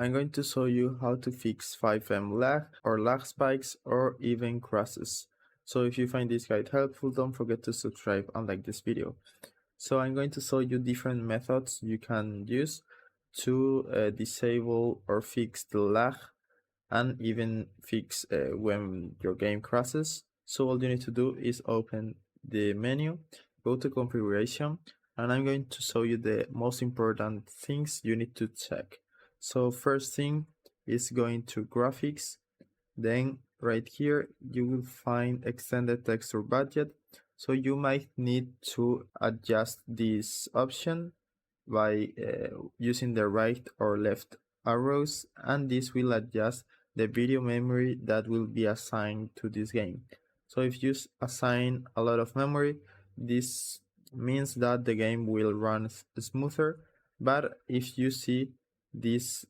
I'm going to show you how to fix FiveM lag or lag spikes or even crashes. So if you find this guide helpful, don't forget to subscribe and like this video. So I'm going to show you different methods you can use to disable or fix the lag and even fix when your game crashes. So all you need to do is open the menu, go to configuration, and I'm going to show you the most important things you need to check. So first thing is going to graphics, then right here you will find extended texture budget. So you might need to adjust this option by using the right or left arrows, and this will adjust the video memory that will be assigned to this game. So if you assign a lot of memory, this means that the game will run smoother, but if you see this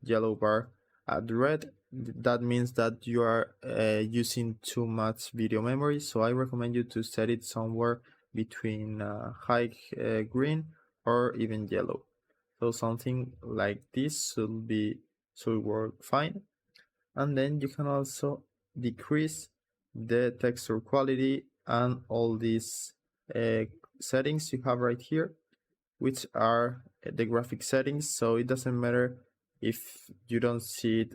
yellow bar at red, that means that you are using too much video memory. So I recommend you to set it somewhere between high green or even yellow. So something like this should work fine. And then you can also decrease the texture quality and all these settings you have right here, which are the graphic settings. So it doesn't matter if you don't see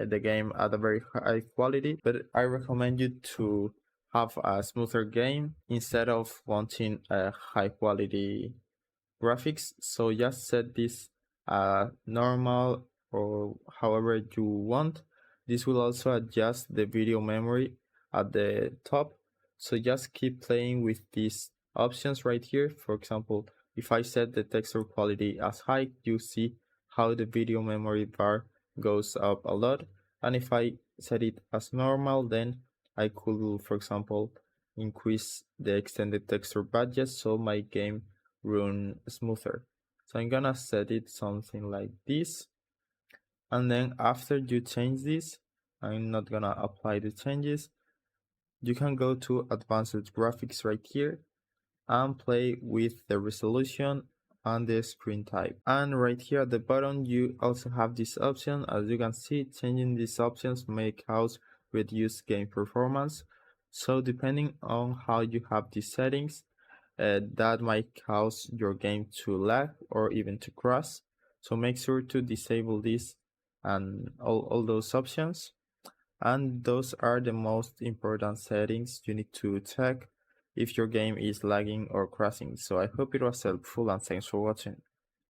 the game at a very high quality, but I recommend you to have a smoother game instead of wanting a high quality graphics. So just set this normal or however you want. This will also adjust the video memory at the top. So just keep playing with these options right here. For example, if I set the texture quality as high, you see how the video memory bar goes up a lot. And if I set it as normal, then I could, for example, increase the extended texture budget so my game run smoother. So I'm gonna set it something like this, and then after you change this, I'm not gonna apply the changes. You can go to advanced graphics right here and play with the resolution and the screen type. And right here at the bottom you also have this option. As you can see, changing these options may cause reduced game performance. So depending on how you have these settings, that might cause your game to lag or even to crash. So make sure to disable this and all those options. And those are the most important settings you need to check if your game is lagging or crashing. So I hope it was helpful and thanks for watching.